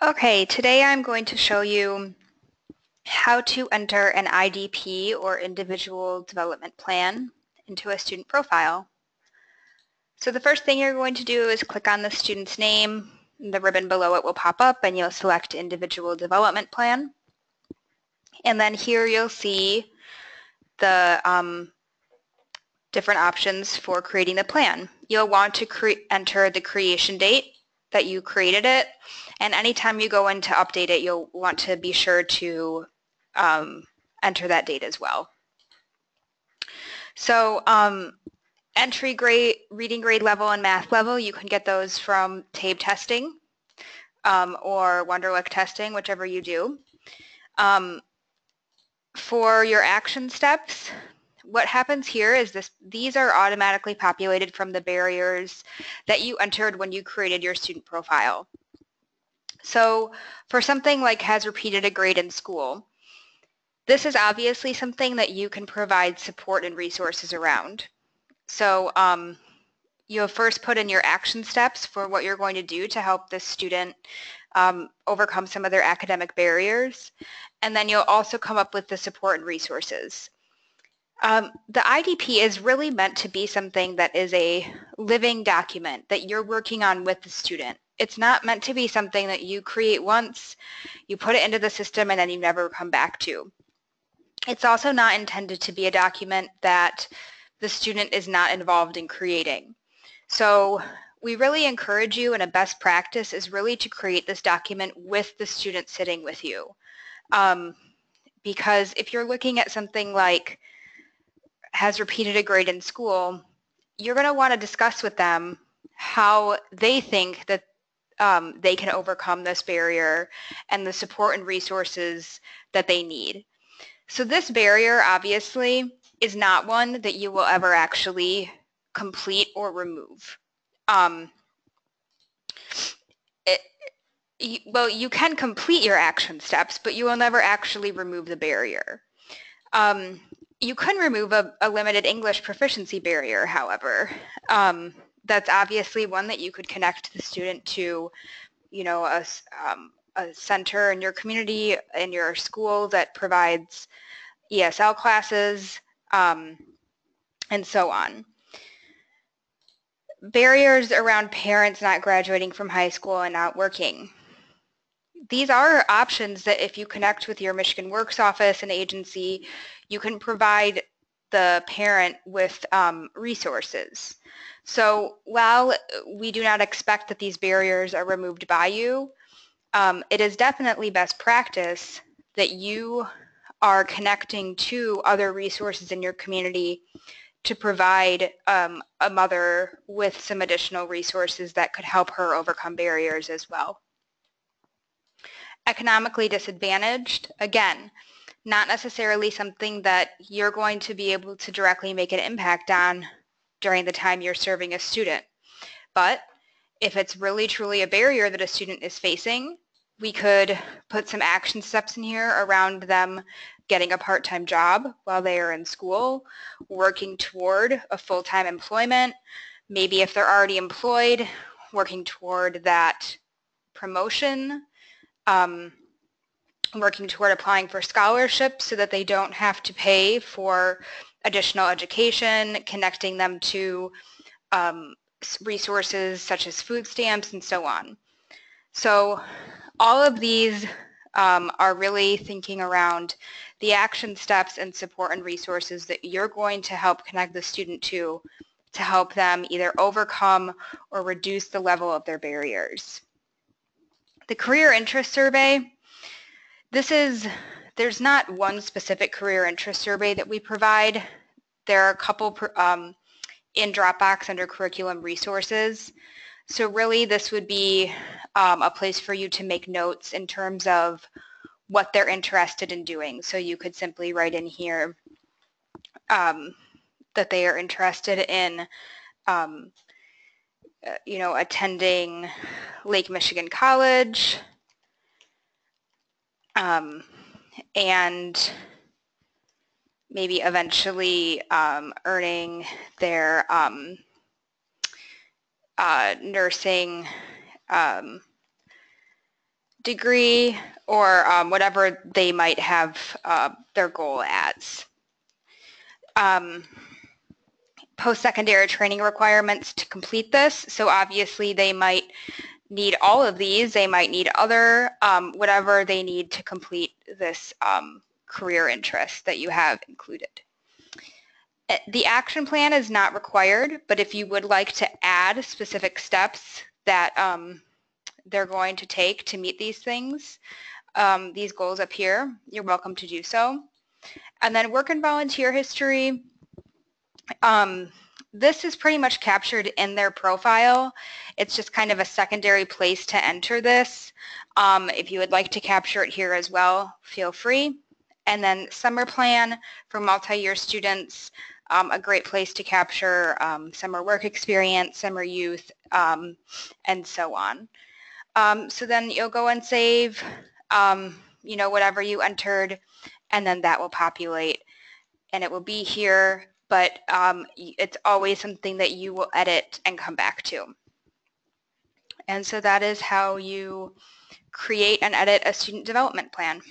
Okay, today I'm going to show you how to enter an IDP or Individual Development Plan into a student profile. So the first thing you're going to do is click on the student's name. The ribbon below it will pop up and you'll select Individual Development Plan. And then here you'll see the different options for creating the plan. You'll want to enter the creation date that you created it, and anytime you go in to update it, you'll want to be sure to enter that date as well. So entry grade, reading grade level, and math level, you can get those from TABE testing or Wonderlic testing, whichever you do. For your action steps, what happens here is these are automatically populated from the barriers that you entered when you created your student profile. So for something like has repeated a grade in school, this is obviously something that you can provide support and resources around. So you'll first put in your action steps for what you're going to do to help this student overcome some of their academic barriers, and then you'll also come up with the support and resources. The IDP is really meant to be something that is a living document that you're working on with the student. It's not meant to be something that you create once, you put it into the system, and then you never come back to. It's also not intended to be a document that the student is not involved in creating. So we really encourage you, and a best practice is really to create this document with the student sitting with you. Because if you're looking at something like has repeated a grade in school, you're going to want to discuss with them how they think that they can overcome this barrier and the support and resources that they need. So this barrier obviously is not one that you will ever actually complete or remove. Well, you can complete your action steps, but you will never actually remove the barrier. You can remove a limited English proficiency barrier, however. That's obviously one that you could connect the student to, you know, a center in your community, in your school that provides ESL classes, and so on. Barriers around parents not graduating from high school and not working. These are options that if you connect with your Michigan Works office and agency, you can provide the parent with resources. So while we do not expect that these barriers are removed by you, it is definitely best practice that you are connecting to other resources in your community to provide a mother with some additional resources that could help her overcome barriers as well. Economically disadvantaged, again, not necessarily something that you're going to be able to directly make an impact on during the time you're serving a student. But if it's really truly a barrier that a student is facing, we could put some action steps in here around them getting a part-time job while they are in school, working toward a full-time employment, maybe if they're already employed, working toward that promotion, working toward applying for scholarships so that they don't have to pay for additional education, connecting them to resources such as food stamps and so on. So all of these are really thinking around the action steps and support and resources that you're going to help connect the student to help them either overcome or reduce the level of their barriers. The career interest survey, there's not one specific career interest survey that we provide. There are a couple in Dropbox under curriculum resources. So really this would be a place for you to make notes in terms of what they're interested in doing. So you could simply write in here that they are interested in you know, attending Lake Michigan College, and maybe eventually earning their nursing degree, or whatever they might have their goal as. Post-secondary training requirements to complete this. So obviously they might need all of these. They might need other, whatever they need to complete this career interest that you have included. The action plan is not required, but if you would like to add specific steps that they're going to take to meet these things, these goals up here, you're welcome to do so. And then work and volunteer history. This is pretty much captured in their profile. It's just kind of a secondary place to enter this. If you would like to capture it here as well, feel free. And then summer plan for multi-year students, a great place to capture summer work experience, summer youth, and so on. So then you'll go and save, you know, whatever you entered, and then that will populate, and it will be here, but it's always something that you will edit and come back to. And so that is how you create and edit a student development plan.